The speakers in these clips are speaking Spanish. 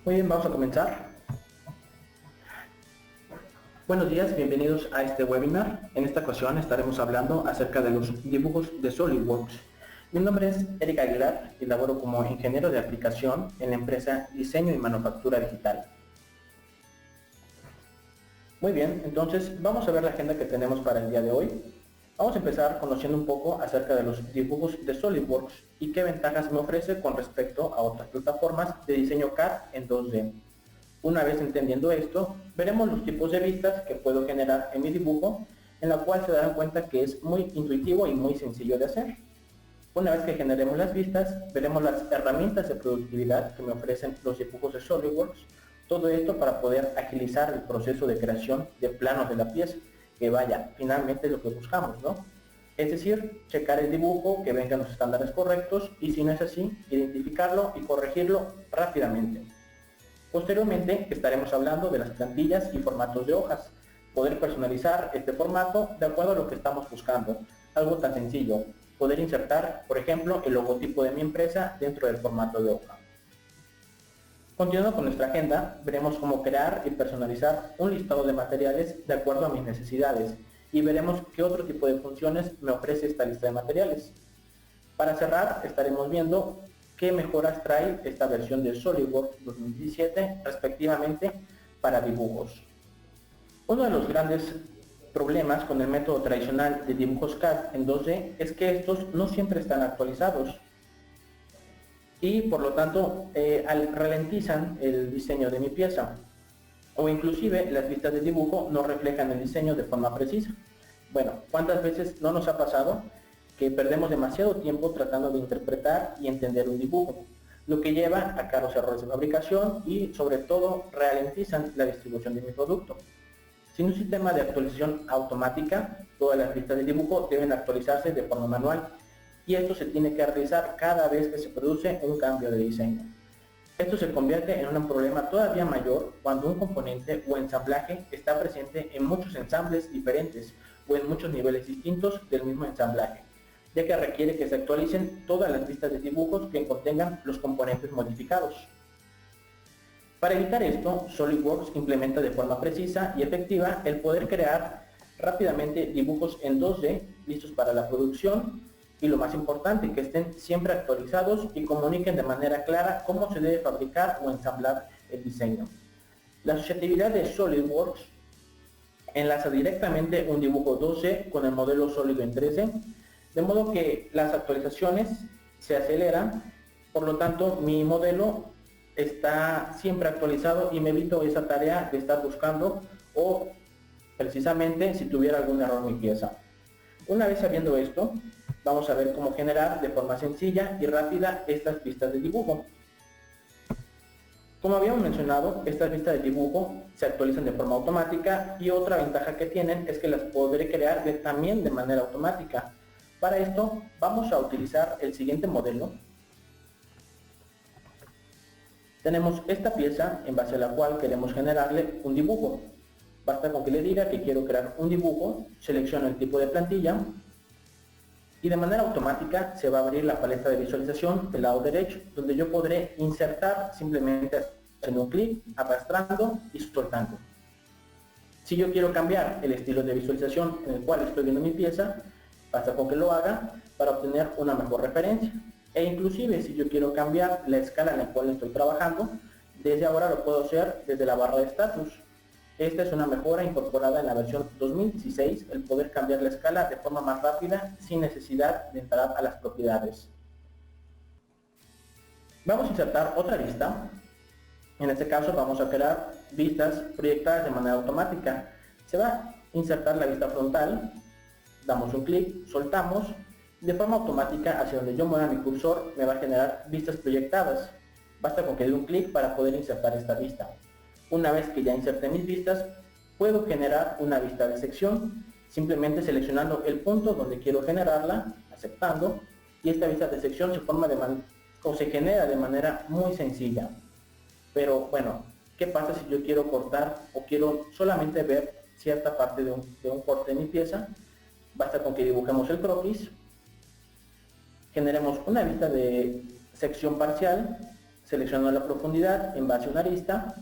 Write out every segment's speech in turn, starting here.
Muy bien, vamos a comenzar. Buenos días, bienvenidos a este webinar. En esta ocasión estaremos hablando acerca de los dibujos de SolidWorks. Mi nombre es Eric Aguilar y laboro como ingeniero de aplicación en la empresa Diseño y Manufactura Digital. Muy bien, entonces vamos a ver la agenda que tenemos para el día de hoy. Vamos a empezar conociendo un poco acerca de los dibujos de SolidWorks y qué ventajas me ofrece con respecto a otras plataformas de diseño CAD en 2D. Una vez entendiendo esto, veremos los tipos de vistas que puedo generar en mi dibujo, en la cual se darán cuenta que es muy intuitivo y muy sencillo de hacer. Una vez que generemos las vistas, veremos las herramientas de productividad que me ofrecen los dibujos de SolidWorks, todo esto para poder agilizar el proceso de creación de planos de la pieza, que vaya, finalmente es lo que buscamos, ¿no? Es decir, checar el dibujo, que vengan los estándares correctos y si no es así, identificarlo y corregirlo rápidamente. Posteriormente estaremos hablando de las plantillas y formatos de hojas, poder personalizar este formato de acuerdo a lo que estamos buscando, algo tan sencillo, poder insertar, por ejemplo, el logotipo de mi empresa dentro del formato de hoja. Continuando con nuestra agenda, veremos cómo crear y personalizar un listado de materiales de acuerdo a mis necesidades y veremos qué otro tipo de funciones me ofrece esta lista de materiales. Para cerrar, estaremos viendo qué mejoras trae esta versión de SolidWorks 2017 respectivamente para dibujos. Uno de los grandes problemas con el método tradicional de dibujos CAD en 2D es que estos no siempre están actualizados y por lo tanto ralentizan el diseño de mi pieza, o inclusive las vistas de dibujo no reflejan el diseño de forma precisa. Bueno, ¿cuántas veces no nos ha pasado que perdemos demasiado tiempo tratando de interpretar y entender un dibujo, lo que lleva a caros errores de fabricación y sobre todo ralentizan la distribución de mi producto? Sin un sistema de actualización automática, todas las vistas de dibujo deben actualizarse de forma manual y esto se tiene que realizar cada vez que se produce un cambio de diseño. Esto se convierte en un problema todavía mayor cuando un componente o ensamblaje está presente en muchos ensambles diferentes o en muchos niveles distintos del mismo ensamblaje, ya que requiere que se actualicen todas las vistas de dibujos que contengan los componentes modificados. Para evitar esto, SolidWorks implementa de forma precisa y efectiva el poder crear rápidamente dibujos en 2D listos para la producción y lo más importante, que estén siempre actualizados y comuniquen de manera clara cómo se debe fabricar o ensamblar el diseño. La asociatividad de SolidWorks enlaza directamente un dibujo 2D con el modelo sólido en 3D, de modo que las actualizaciones se aceleran, por lo tanto mi modelo está siempre actualizado y me evito esa tarea de estar buscando o precisamente si tuviera algún error en mi pieza. Una vez sabiendo esto, vamos a ver cómo generar de forma sencilla y rápida estas vistas de dibujo. Como habíamos mencionado, estas vistas de dibujo se actualizan de forma automática y otra ventaja que tienen es que las podré crear también de manera automática. Para esto vamos a utilizar el siguiente modelo. Tenemos esta pieza en base a la cual queremos generarle un dibujo. Basta con que le diga que quiero crear un dibujo, selecciono el tipo de plantilla y de manera automática se va a abrir la paleta de visualización del lado derecho, donde yo podré insertar simplemente haciendo un clic, arrastrando y soltando. Si yo quiero cambiar el estilo de visualización en el cual estoy viendo mi pieza, basta con que lo haga para obtener una mejor referencia. E inclusive si yo quiero cambiar la escala en la cual estoy trabajando, desde ahora lo puedo hacer desde la barra de estatus. Esta es una mejora incorporada en la versión 2016, el poder cambiar la escala de forma más rápida sin necesidad de entrar a las propiedades. Vamos a insertar otra vista. En este caso vamos a crear vistas proyectadas de manera automática. Se va a insertar la vista frontal, damos un clic, soltamos, de forma automática hacia donde yo mueva mi cursor me va a generar vistas proyectadas. Basta con que dé un clic para poder insertar esta vista. Una vez que ya inserté mis vistas, puedo generar una vista de sección, simplemente seleccionando el punto donde quiero generarla, aceptando, y esta vista de sección se genera de manera muy sencilla. Pero bueno, ¿qué pasa si yo quiero cortar o quiero solamente ver cierta parte de un corte de mi pieza? Basta con que dibujemos el croquis, generemos una vista de sección parcial, selecciono la profundidad en base a una arista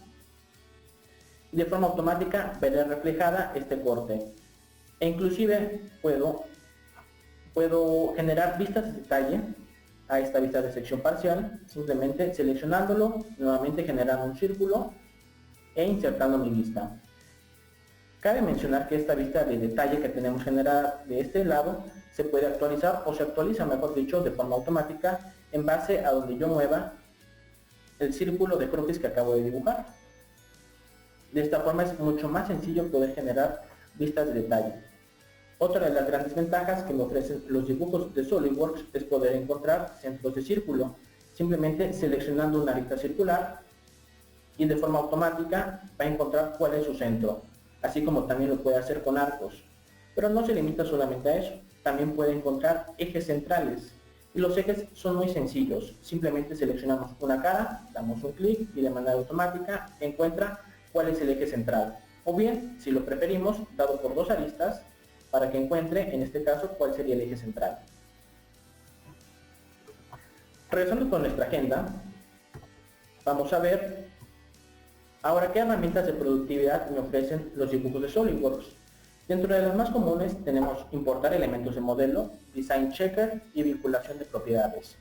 y de forma automática veré reflejada este corte. E inclusive puedo generar vistas de detalle a esta vista de sección parcial, simplemente seleccionándolo, nuevamente generando un círculo e insertando mi vista. Cabe mencionar que esta vista de detalle que tenemos generada de este lado se puede actualizar o se actualiza, mejor dicho, de forma automática en base a donde yo mueva el círculo de croquis que acabo de dibujar. De esta forma es mucho más sencillo poder generar vistas de detalle. Otra de las grandes ventajas que me ofrecen los dibujos de SolidWorks es poder encontrar centros de círculo, simplemente seleccionando una arista circular y de forma automática va a encontrar cuál es su centro, así como también lo puede hacer con arcos. Pero no se limita solamente a eso, también puede encontrar ejes centrales. Y los ejes son muy sencillos, simplemente seleccionamos una cara, damos un clic y de manera automática encuentra cuál es el eje central. O bien, si lo preferimos, dado por dos aristas, para que encuentre, en este caso, cuál sería el eje central. Regresando con nuestra agenda, vamos a ver ahora qué herramientas de productividad me ofrecen los dibujos de SolidWorks. Dentro de las más comunes tenemos importar elementos de modelo, design checker y vinculación de propiedades.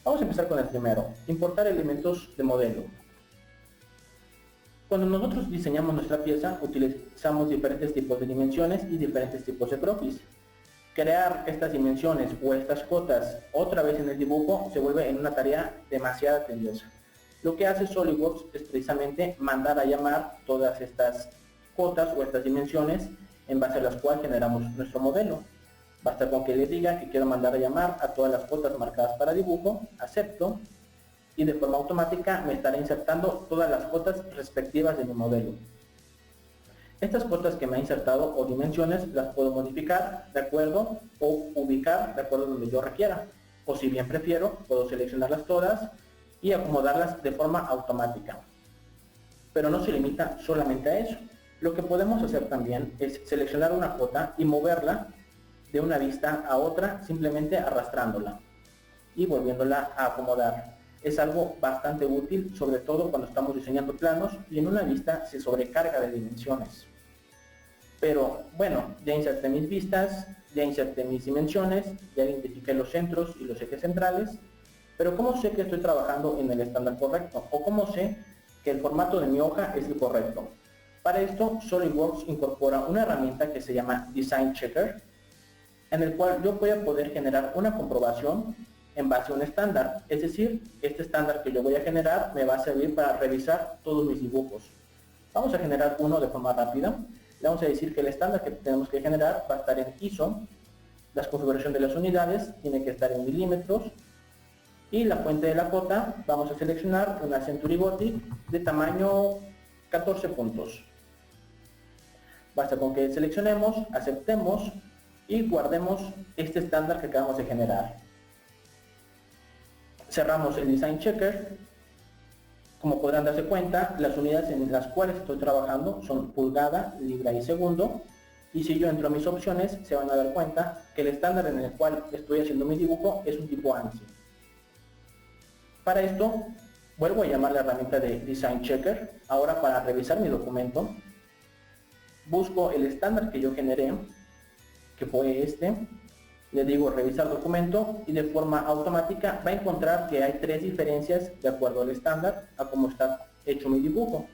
Vamos a empezar con el primero, importar elementos de modelo. Cuando nosotros diseñamos nuestra pieza, utilizamos diferentes tipos de dimensiones y diferentes tipos de croquis. Crear estas dimensiones o estas cotas otra vez en el dibujo se vuelve en una tarea demasiado tediosa. Lo que hace SolidWorks es precisamente mandar a llamar todas estas cotas o estas dimensiones en base a las cuales generamos nuestro modelo. Basta con que le diga que quiero mandar a llamar a todas las cotas marcadas para dibujo, acepto, y de forma automática me estará insertando todas las cotas respectivas de mi modelo. Estas cotas que me ha insertado o dimensiones las puedo modificar de acuerdo o ubicar de acuerdo a donde yo requiera. O si bien prefiero, puedo seleccionarlas todas y acomodarlas de forma automática. Pero no se limita solamente a eso. Lo que podemos hacer también es seleccionar una cota y moverla de una vista a otra simplemente arrastrándola y volviéndola a acomodar. Es algo bastante útil, sobre todo cuando estamos diseñando planos y en una vista se sobrecarga de dimensiones. Pero bueno, ya inserté mis vistas, ya inserté mis dimensiones, ya identifiqué los centros y los ejes centrales, pero ¿cómo sé que estoy trabajando en el estándar correcto? ¿O cómo sé que el formato de mi hoja es el correcto? Para esto, SolidWorks incorpora una herramienta que se llama Design Checker, en el cual yo voy a poder generar una comprobación en base a un estándar. Es decir, este estándar que yo voy a generar me va a servir para revisar todos mis dibujos. Vamos a generar uno de forma rápida. Le vamos a decir que el estándar que tenemos que generar va a estar en ISO. La configuración de las unidades tiene que estar en milímetros. Y la fuente de la cota, vamos a seleccionar una Century Gothic de tamaño 14 puntos. Basta con que seleccionemos, aceptemos y guardemos este estándar que acabamos de generar. Cerramos el Design Checker. Como podrán darse cuenta, las unidades en las cuales estoy trabajando son pulgada, libra y segundo. Y si yo entro a mis opciones, se van a dar cuenta que el estándar en el cual estoy haciendo mi dibujo es un tipo ANSI. Para esto, vuelvo a llamar la herramienta de Design Checker. Ahora, para revisar mi documento, busco el estándar que yo generé, que fue este. Le digo revisar documento y de forma automática va a encontrar que hay tres diferencias de acuerdo al estándar a cómo está hecho mi dibujo.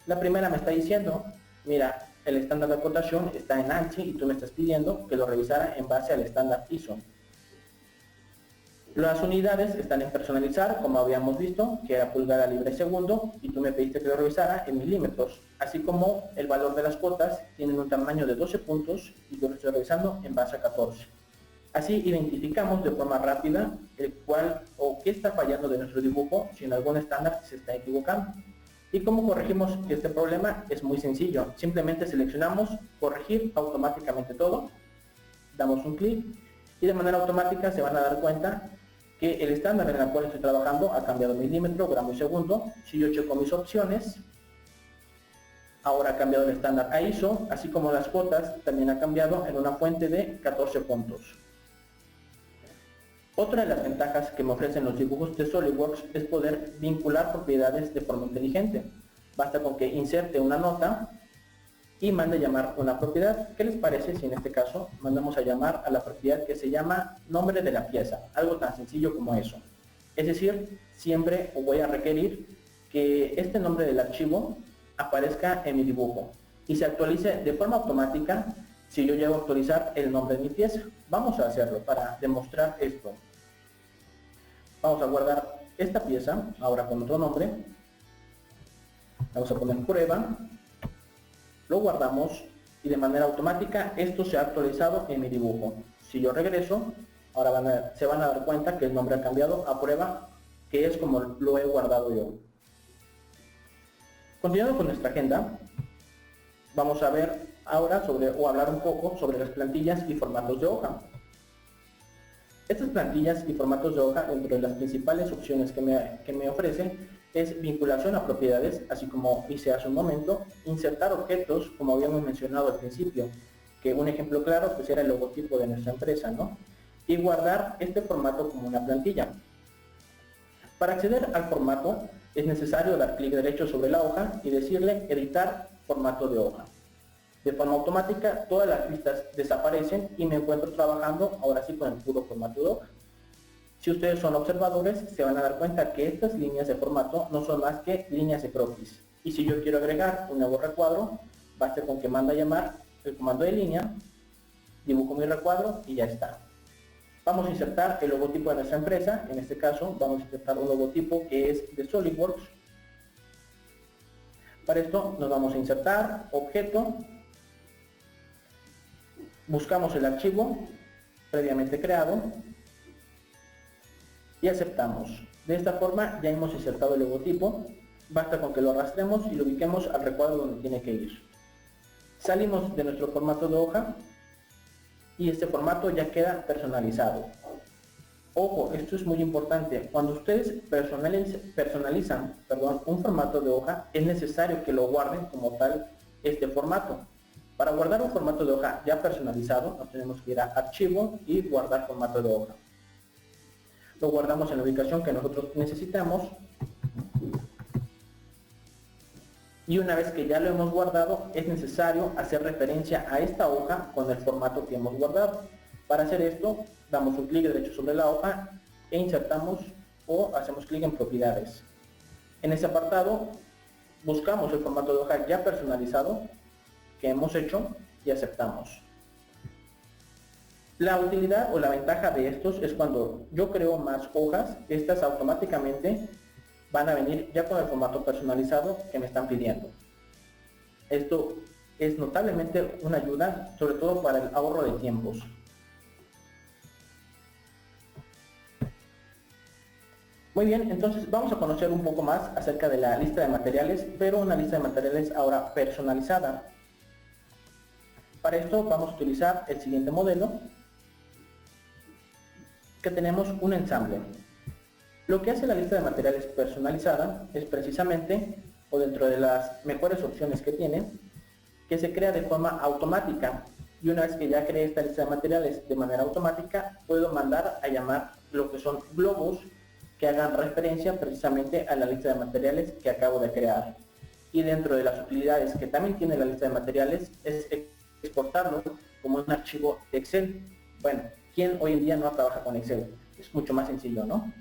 La primera me está diciendo, mira, el estándar de acotación está en ANSI y tú me estás pidiendo que lo revisara en base al estándar ISO. Las unidades están en personalizar, como habíamos visto, que era pulgada, libra y segundo, y tú me pediste que lo revisara en milímetros, así como el valor de las cotas tienen un tamaño de 12 puntos y yo lo estoy revisando en base a 14. Así identificamos de forma rápida el cual o qué está fallando de nuestro dibujo, si en algún estándar se está equivocando. ¿Y cómo corregimos este problema? Es muy sencillo, simplemente seleccionamos corregir automáticamente todo, damos un clic y de manera automática se van a dar cuenta que el estándar en el cual estoy trabajando ha cambiado milímetro, gramo y segundo. Si yo checo mis opciones, ahora ha cambiado el estándar a ISO, así como las cotas también ha cambiado en una fuente de 14 puntos. Otra de las ventajas que me ofrecen los dibujos de SolidWorks es poder vincular propiedades de forma inteligente. Basta con que inserte una nota y mande llamar una propiedad. ¿Qué les parece si en este caso mandamos a llamar a la propiedad que se llama nombre de la pieza? Algo tan sencillo como eso. Es decir, siempre voy a requerir que este nombre del archivo aparezca en mi dibujo y se actualice de forma automática si yo llego a actualizar el nombre de mi pieza. Vamos a hacerlo para demostrar esto. Vamos a guardar esta pieza ahora con otro nombre. Vamos a poner prueba. Lo guardamos y de manera automática esto se ha actualizado en mi dibujo. Si yo regreso, ahora se van a dar cuenta que el nombre ha cambiado a prueba, que es como lo he guardado yo. Continuando con nuestra agenda, vamos a ver ahora hablar un poco sobre las plantillas y formatos de hoja. Estas plantillas y formatos de hoja, dentro de las principales opciones que me ofrecen, es vinculación a propiedades, así como hice hace un momento, insertar objetos, como habíamos mencionado al principio, que un ejemplo claro pues era el logotipo de nuestra empresa, ¿no? Y guardar este formato como una plantilla. Para acceder al formato es necesario dar clic derecho sobre la hoja y decirle editar formato de hoja. De forma automática todas las listas desaparecen y me encuentro trabajando ahora sí con el puro formato de hoja. Si ustedes son observadores, se van a dar cuenta que estas líneas de formato no son más que líneas de croquis. Y si yo quiero agregar un nuevo recuadro, basta con que manda a llamar el comando de línea, dibujo mi recuadro y ya está. Vamos a insertar el logotipo de nuestra empresa. En este caso vamos a insertar un logotipo que es de SolidWorks. Para esto nos vamos a insertar objeto, buscamos el archivo previamente creado y aceptamos. De esta forma ya hemos insertado el logotipo, basta con que lo arrastremos y lo ubiquemos al recuadro donde tiene que ir. Salimos de nuestro formato de hoja y este formato ya queda personalizado. Ojo, esto es muy importante, cuando ustedes personalizan un formato de hoja, es necesario que lo guarden como tal este formato. Para guardar un formato de hoja ya personalizado, nos tenemos que ir a archivo y guardar formato de hoja. Lo guardamos en la ubicación que nosotros necesitamos y una vez que ya lo hemos guardado es necesario hacer referencia a esta hoja con el formato que hemos guardado. Para hacer esto damos un clic derecho sobre la hoja e insertamos o hacemos clic en propiedades. En ese apartado buscamos el formato de hoja ya personalizado que hemos hecho y aceptamos. La utilidad o la ventaja de estos es cuando yo creo más hojas, estas automáticamente van a venir ya con el formato personalizado que me están pidiendo. Esto es notablemente una ayuda, sobre todo para el ahorro de tiempos. Muy bien, entonces vamos a conocer un poco más acerca de la lista de materiales, pero una lista de materiales ahora personalizada. Para esto vamos a utilizar el siguiente modelo, que tenemos un ensamble. Lo que hace la lista de materiales personalizada es precisamente, o dentro de las mejores opciones que tiene, que se crea de forma automática. Y una vez que ya creé esta lista de materiales de manera automática, puedo mandar a llamar lo que son globos que hagan referencia precisamente a la lista de materiales que acabo de crear. Y dentro de las utilidades que también tiene la lista de materiales es exportarlo como un archivo de Excel. Bueno, ¿quién hoy en día no trabaja con Excel? Es mucho más sencillo, ¿no?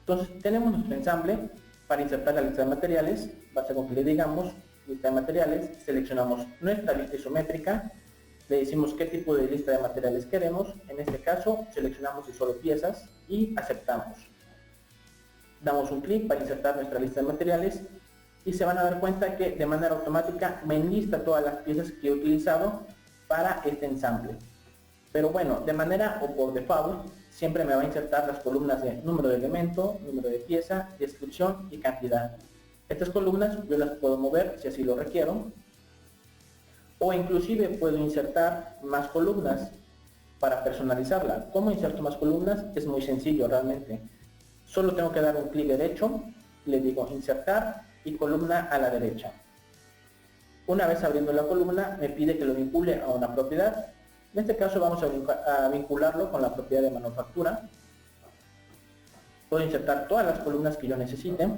Entonces tenemos nuestro ensamble. Para insertar la lista de materiales, basta con que le digamos lista de materiales, seleccionamos nuestra lista isométrica, le decimos qué tipo de lista de materiales queremos, en este caso seleccionamos de solo piezas y aceptamos. Damos un clic para insertar nuestra lista de materiales y se van a dar cuenta que de manera automática me enlista todas las piezas que he utilizado para este ensamble. Pero bueno, de manera o por default, siempre me va a insertar las columnas de número de elemento, número de pieza, descripción y cantidad. Estas columnas yo las puedo mover si así lo requiero, o inclusive puedo insertar más columnas para personalizarla. ¿Cómo inserto más columnas? Es muy sencillo realmente. Solo tengo que dar un clic derecho, le digo insertar y columna a la derecha. Una vez abriendo la columna me pide que lo vincule a una propiedad. En este caso vamos a vincularlo con la propiedad de manufactura. Puedo insertar todas las columnas que yo necesite.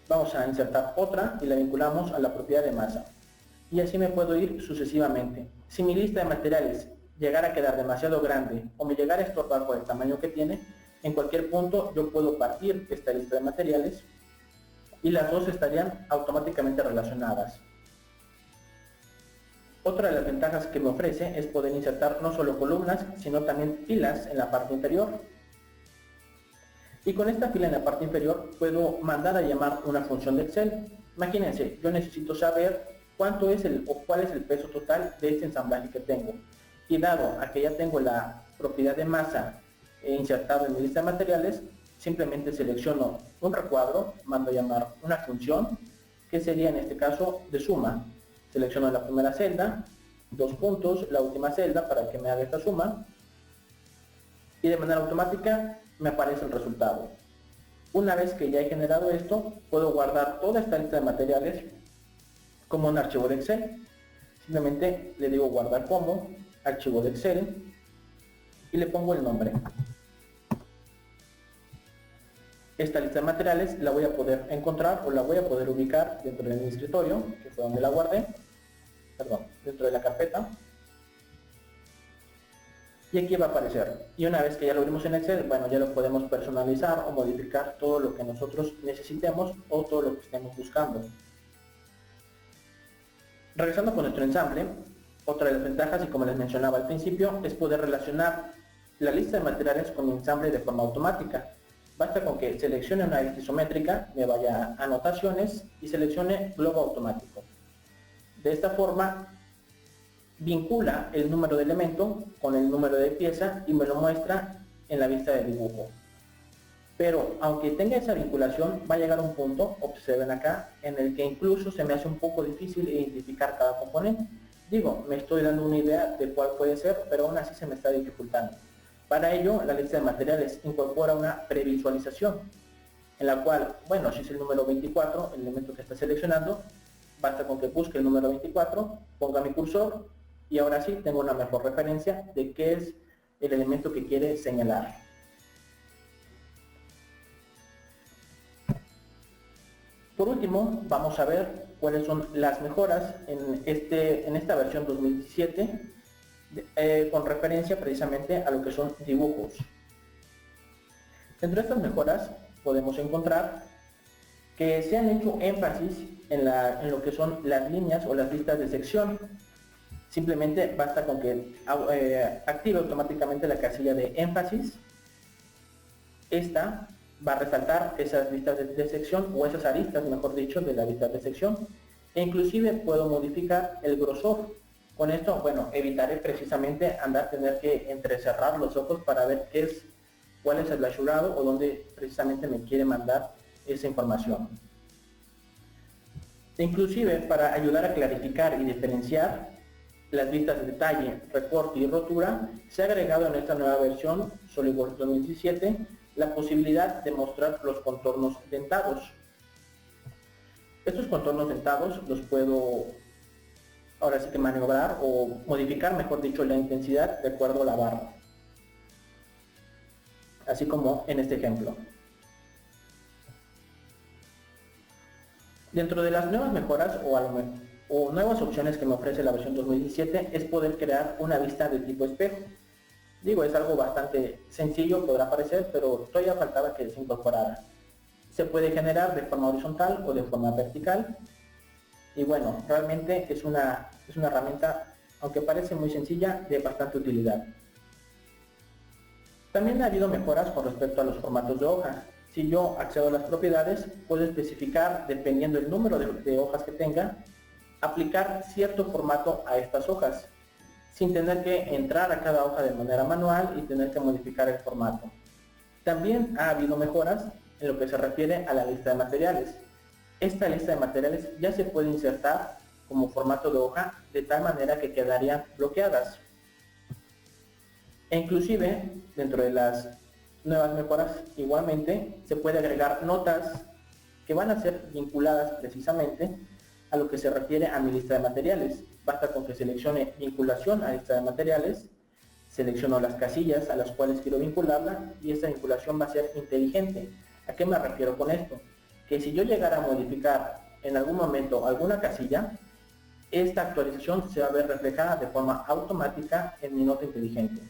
Vamos a insertar otra y la vinculamos a la propiedad de masa. Y así me puedo ir sucesivamente. Si mi lista de materiales llegara a quedar demasiado grande o me llegara a estorbar por el tamaño que tiene, en cualquier punto yo puedo partir esta lista de materiales y las dos estarían automáticamente relacionadas. Otra de las ventajas que me ofrece es poder insertar no solo columnas, sino también filas en la parte inferior. Y con esta fila en la parte inferior puedo mandar a llamar una función de Excel. Imagínense, yo necesito saber cuánto es cuál es el peso total de este ensamblaje que tengo. Y dado a que ya tengo la propiedad de masa insertado en mi lista de materiales, simplemente selecciono un recuadro, mando a llamar una función, que sería en este caso de suma. Selecciono la primera celda, 2 puntos, la última celda para que me haga esta suma, y de manera automática me aparece el resultado. Una vez que ya he generado esto, puedo guardar toda esta lista de materiales como un archivo de Excel. Simplemente le digo guardar como, archivo de Excel, y le pongo el nombre. Esta lista de materiales la voy a poder encontrar o la voy a poder ubicar dentro de mi escritorio, que fue donde la guardé, dentro de la carpeta. Y aquí va a aparecer. Y una vez que ya lo abrimos en Excel, bueno, ya lo podemos personalizar o modificar todo lo que nosotros necesitemos o todo lo que estemos buscando. Regresando con nuestro ensamble, otra de las ventajas, y como les mencionaba al principio, es poder relacionar la lista de materiales con mi ensamble de forma automática. Basta con que seleccione una lista isométrica, me vaya a anotaciones y seleccione globo automático. De esta forma vincula el número de elemento con el número de pieza y me lo muestra en la vista de dibujo. Pero aunque tenga esa vinculación, va a llegar un punto, observen acá, en el que incluso se me hace un poco difícil identificar cada componente. Digo, me estoy dando una idea de cuál puede ser, pero aún así se me está dificultando. Para ello, la lista de materiales incorpora una previsualización, en la cual, bueno, si es el número 24, el elemento que está seleccionando, basta con que busque el número 24, ponga mi cursor, y ahora sí tengo una mejor referencia de qué es el elemento que quiere señalar. Por último, vamos a ver cuáles son las mejoras en esta versión 2017 con referencia precisamente a lo que son dibujos. Dentro de estas mejoras podemos encontrar que se han hecho énfasis en lo que son las líneas o las listas de sección. Simplemente basta con que active automáticamente la casilla de énfasis. Esta va a resaltar esas listas de sección o esas aristas, mejor dicho, de la lista de sección. E inclusive puedo modificar el grosor. Con esto, bueno, evitaré precisamente tener que entrecerrar los ojos para ver cuál es el rasurado o dónde precisamente me quiere mandar esa información. E inclusive para ayudar a clarificar y diferenciar las vistas de detalle, recorte y rotura, se ha agregado en esta nueva versión SolidWorks 2017 la posibilidad de mostrar los contornos dentados. Estos contornos dentados los puedo ahora sí que maniobrar o modificar, mejor dicho, la intensidad de acuerdo a la barra. Así como en este ejemplo. Dentro de las nuevas mejoras o nuevas opciones que me ofrece la versión 2017 es poder crear una vista de tipo espejo. Digo, es algo bastante sencillo, podrá parecer, pero todavía faltaba que se incorporara. Se puede generar de forma horizontal o de forma vertical. Y bueno, realmente es una herramienta, aunque parece muy sencilla, de bastante utilidad. También ha habido mejoras con respecto a los formatos de hoja. Si yo accedo a las propiedades, puedo especificar, dependiendo del número de hojas que tenga, aplicar cierto formato a estas hojas, sin tener que entrar a cada hoja de manera manual y tener que modificar el formato. También ha habido mejoras en lo que se refiere a la lista de materiales. Esta lista de materiales ya se puede insertar como formato de hoja de tal manera que quedarían bloqueadas. E inclusive, dentro de las nuevas mejoras, igualmente se puede agregar notas que van a ser vinculadas precisamente a lo que se refiere a mi lista de materiales. Basta con que seleccione vinculación a lista de materiales, selecciono las casillas a las cuales quiero vincularla y esta vinculación va a ser inteligente. ¿A qué me refiero con esto? Que si yo llegara a modificar en algún momento alguna casilla, esta actualización se va a ver reflejada de forma automática en mi nota inteligente.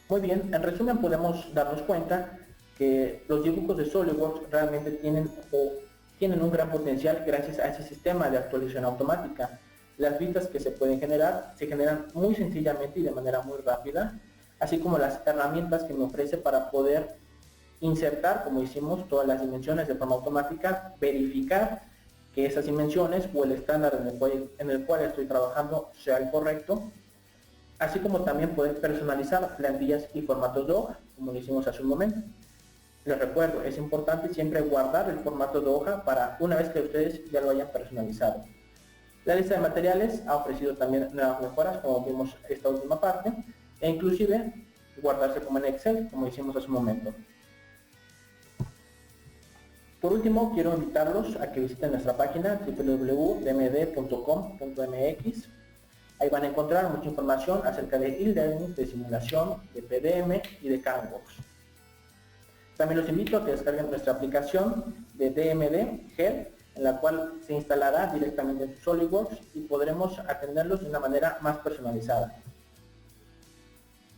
Muy bien, en resumen podemos darnos cuenta que los dibujos de SolidWorks realmente tienen un gran potencial gracias a ese sistema de actualización automática. Las vistas que se pueden generar se generan muy sencillamente y de manera muy rápida, así como las herramientas que me ofrece para poder insertar, como hicimos, todas las dimensiones de forma automática, verificar que esas dimensiones o el estándar en el cual estoy trabajando sea el correcto, así como también poder personalizar plantillas y formatos de hoja, como lo hicimos hace un momento. Les recuerdo, es importante siempre guardar el formato de hoja para una vez que ustedes ya lo hayan personalizado. La lista de materiales ha ofrecido también nuevas mejoras, como vimos esta última parte, e inclusive guardarse como en Excel, como hicimos hace un momento. Por último, quiero invitarlos a que visiten nuestra página www.dmd.com.mx. Ahí van a encontrar mucha información acerca de e-learning, de simulación, de PDM y de CAMWorks. También los invito a que descarguen nuestra aplicación de DMD Help, en la cual se instalará directamente en SolidWorks y podremos atenderlos de una manera más personalizada.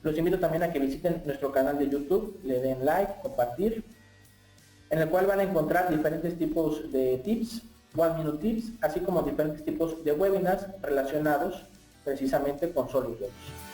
Los invito también a que visiten nuestro canal de YouTube, le den like, compartir, en el cual van a encontrar diferentes tipos de tips, One Minute Tips, así como diferentes tipos de webinars relacionados precisamente con SolidWorks.